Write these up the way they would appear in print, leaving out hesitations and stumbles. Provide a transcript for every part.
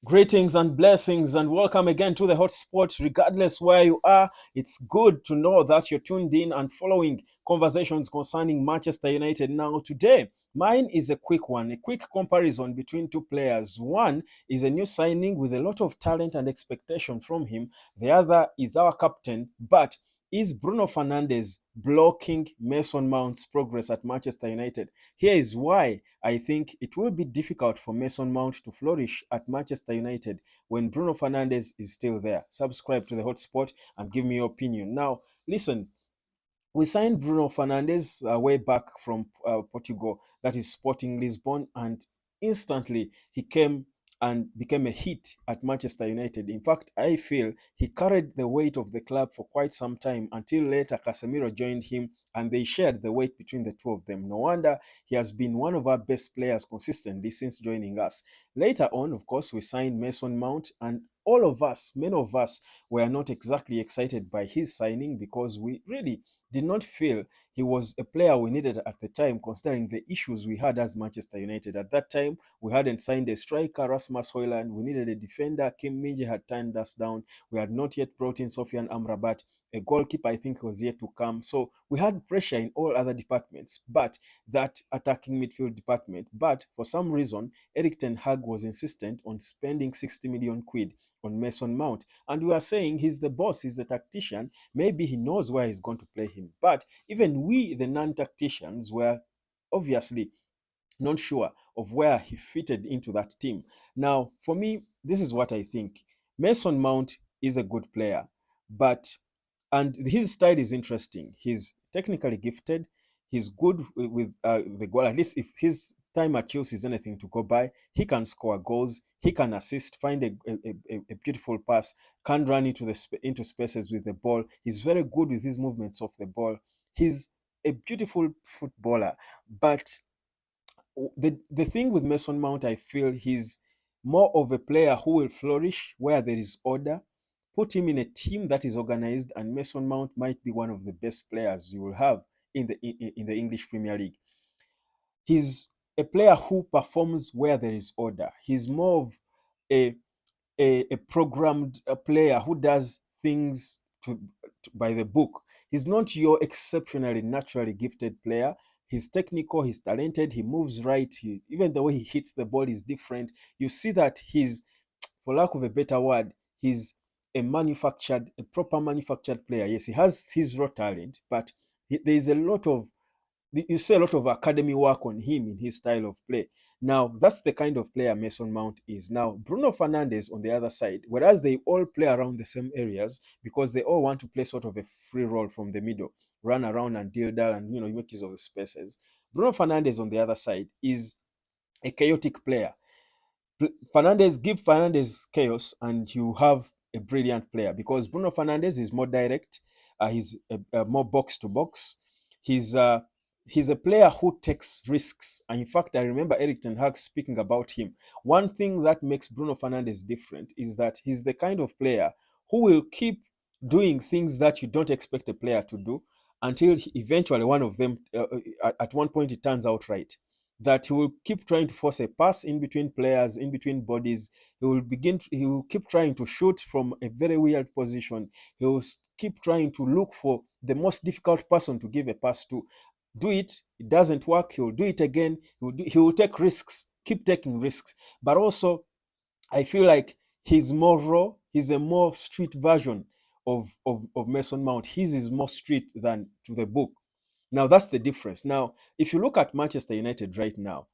Greetings and blessings, and welcome again to the hotspot. Regardless where you are, it's good to know that you're tuned in and following conversations concerning Manchester United. Now, today, mine is a quick one, a quick comparison between two players. One is a new signing with a lot of talent and expectation from him, the other is our captain, but is Bruno Fernandes blocking Mason Mount's progress at Manchester United? Here is why I think it will be difficult for Mason Mount to flourish at Manchester United when Bruno Fernandes is still there. Subscribe to the hotspot and give me your opinion. Now, listen, we signed Bruno Fernandes way back from Portugal, that is Sporting Lisbon, and instantly he came and became a hit at Manchester United. In fact, I feel he carried the weight of the club for quite some time until later Casemiro joined him and they shared the weight between the two of them. No wonder he has been one of our best players consistently since joining us. Later on, of course, we signed Mason Mount, and all of us, many of us, were not exactly excited by his signing because we really did not feel he was a player we needed at the time, considering the issues we had as Manchester United. At that time, we hadn't signed a striker, Rasmus Højlund. We needed a defender. Kim Minje had turned us down. We had not yet brought in Sofian Amrabat. A goalkeeper, I think, was yet to come. So we had pressure in all other departments, but that attacking midfield department. But for some reason, Erik ten Hag was insistent on spending 60 million quid on Mason Mount. And we are saying he's the boss, he's the tactician. Maybe he knows where he's going to play him. But even we, the non-tacticians, were obviously not sure of where he fitted into that team. Now, for me, this is what I think. Mason Mount is a good player, but and his style is interesting. He's technically gifted. He's good with the goal. At least if his time at Chelsea is anything to go by, he can score goals. He can assist, find a beautiful pass, can run into into spaces with the ball. He's very good with his movements off the ball. He's a beautiful footballer, but the thing with Mason Mount, I feel he's more of a player who will flourish where there is order. Put him in a team that is organized, and Mason Mount might be one of the best players you will have in the English Premier League. He's a player who performs where there is order. He's more of a a programmed player who does things by the book. He's not your exceptionally naturally gifted player. He's technical, he's talented, he moves right. Even the way he hits the ball is different. You see that he's, for lack of a better word, he's a proper manufactured player. Yes, he has his raw talent, but there's a lot of you see a lot of academy work on him in his style of play. Now, that's the kind of player Mason Mount is. Now, Bruno Fernandes on the other side, whereas they all play around the same areas because they all want to play sort of a free role from the middle, run around and deal and make use of the spaces. Bruno Fernandes on the other side is a chaotic player. Give Fernandez chaos, and you have a brilliant player because Bruno Fernandez is more direct. He's more box to box. He's uh, he's a player who takes risks. And in fact, I remember Eric Ten Hag speaking about him. One thing that makes Bruno Fernandez different is that he's the kind of player who will keep doing things that you don't expect a player to do until eventually one of them, at one point, it turns out right, that he will keep trying to force a pass in between players, in between bodies. He will keep trying to shoot from a very weird position. He will keep trying to look for the most difficult person to give a pass to. Do it doesn't work, he will do it again. He will take risks, keep taking risks. But also, I feel like he's more raw. He's a more street version of Mason Mount. His is more street than to the book. Now that's the difference. Now, if you look at Manchester United right now,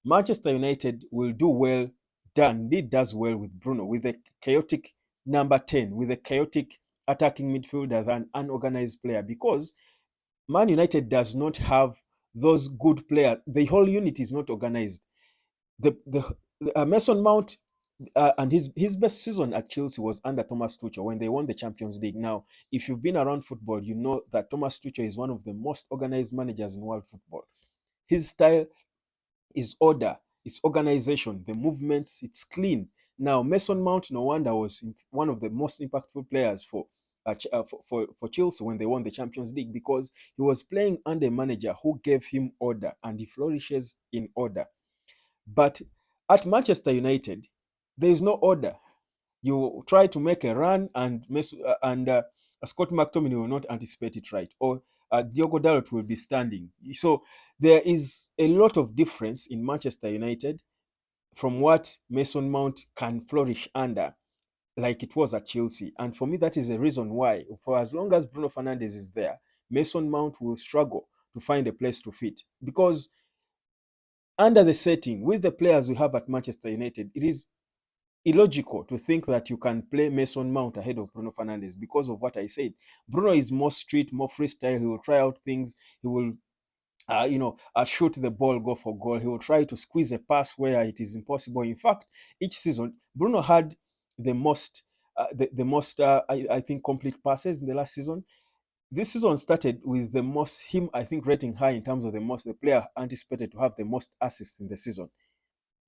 Manchester United will do well, indeed does well with Bruno, with a chaotic number 10, with a chaotic attacking midfielder than unorganized player, because Man United does not have those good players. The whole unit is not organized. The Mason Mount and his best season at Chelsea was under Thomas Tuchel when they won the Champions League. Now, if you've been around football, you know that Thomas Tuchel is one of the most organized managers in world football. His style is order, it's organization, the movements, it's clean. Now, Mason Mount, no wonder, was one of the most impactful players for Chelsea when they won the Champions League because he was playing under a manager who gave him order and he flourishes in order. But at Manchester United, There is no order. You try to make a run and Scott McTominay will not anticipate it right, or Diogo Dalot will be standing. So there is a lot of difference in Manchester United from what Mason Mount can flourish under, like it was at Chelsea. And for me, that is a reason why, for as long as Bruno Fernandes is there, Mason Mount will struggle to find a place to fit. Because under the setting, with the players we have at Manchester United, it is illogical to think that you can play Mason Mount ahead of Bruno Fernandes because of what I said. Bruno is more street, more freestyle. He will try out things. He will shoot the ball, go for goal. He will try to squeeze a pass where it is impossible. In fact, each season, Bruno had the most, I think, complete passes in the last season. This season started with the most, him, I think, rating high in terms of the player anticipated to have the most assists in the season.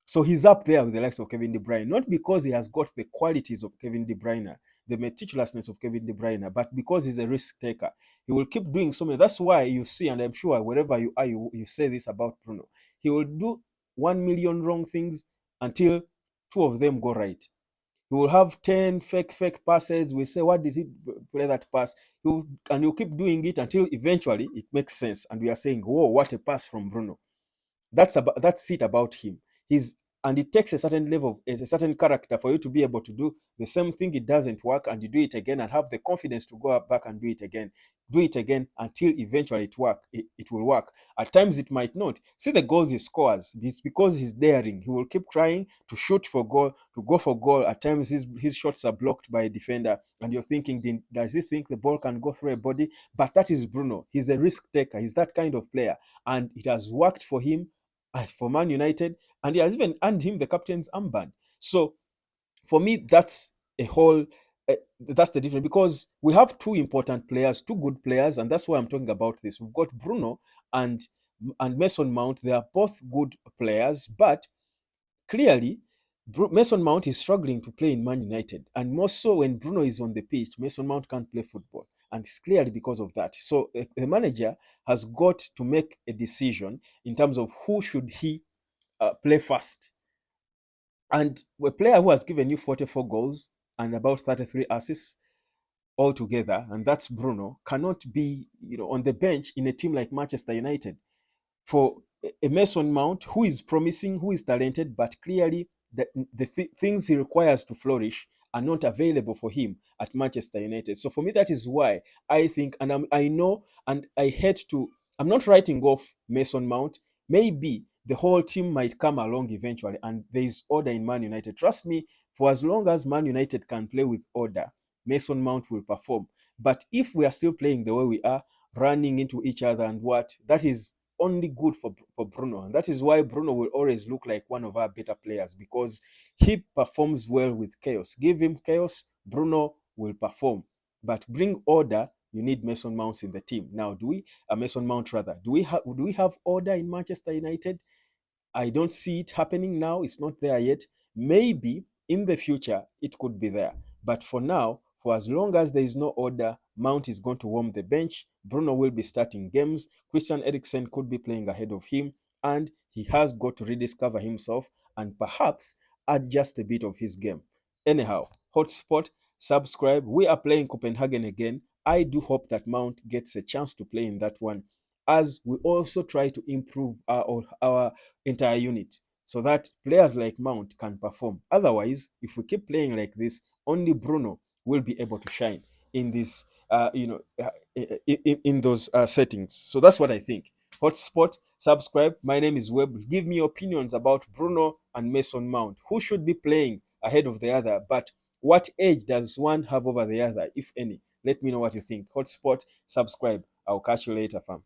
So he's up there with the likes of Kevin De Bruyne, not because he has got the qualities of Kevin De Bruyne, the meticulousness of Kevin De Bruyne, but because he's a risk taker. He will keep doing so many. That's why you see, and I'm sure wherever you are, you say this about Bruno. He will do 1 million wrong things until two of them go right. He will have 10 fake passes. We say, what did he play that pass? And he'll keep doing it until eventually it makes sense. And we are saying, whoa, what a pass from Bruno. That's it about him. And it takes a certain level, a certain character for you to be able to do the same thing. It doesn't work, and you do it again, and have the confidence to go back and do it again until eventually it will work. At times it might not. See the goals he scores. It's because he's daring. He will keep trying to shoot for goal, to go for goal. At times his shots are blocked by a defender, and you're thinking, does he think the ball can go through a body? But that is Bruno. He's a risk taker. He's that kind of player, and it has worked for him for Man United, and he has even earned him the captain's armband. So for me, that's the difference, because we have two important players, two good players, and that's why I'm talking about this. We've got Bruno and Mason Mount. They are both good players, but clearly Mason Mount is struggling to play in Man United, and more so when Bruno is on the pitch. Mason Mount can't play football, and it's clearly because of that. So the manager has got to make a decision in terms of who should he play first. And a player who has given you 44 goals and about 33 assists altogether, and that's Bruno, cannot be on the bench in a team like Manchester United. For a Mason Mount who is promising, who is talented, but clearly the things he requires to flourish are not available for him at Manchester United. So for me, that is why I think, and I know, and I hate to, I'm not writing off Mason Mount. Maybe the whole team might come along eventually, and there is order in Man United. Trust me, for as long as Man United can play with order, Mason Mount will perform. But if we are still playing the way we are, running into each other and that is only good for Bruno. And that is why Bruno will always look like one of our better players, because he performs well with chaos. Give him chaos, Bruno will perform. But bring order, you need Mason Mount in the team. Now, Mason Mount rather, do we have order in Manchester United? I don't see it happening now. It's not there yet. Maybe in the future it could be there. But for now, for as long as there is no order, Mount is going to warm the bench. Bruno will be starting games. Christian Eriksen could be playing ahead of him. And he has got to rediscover himself and perhaps adjust a bit of his game. Anyhow, Hotspot, subscribe. We are playing Copenhagen again. I do hope that Mount gets a chance to play in that one, as we also try to improve our entire unit so that players like Mount can perform. Otherwise, if we keep playing like this, only Bruno will be able to shine in this, in those settings. So that's what I think. Hotspot, subscribe. My name is Webb. Give me opinions about Bruno and Mason Mount. Who should be playing ahead of the other? But what edge does one have over the other, if any? Let me know what you think. Hotspot, subscribe. I'll catch you later, fam.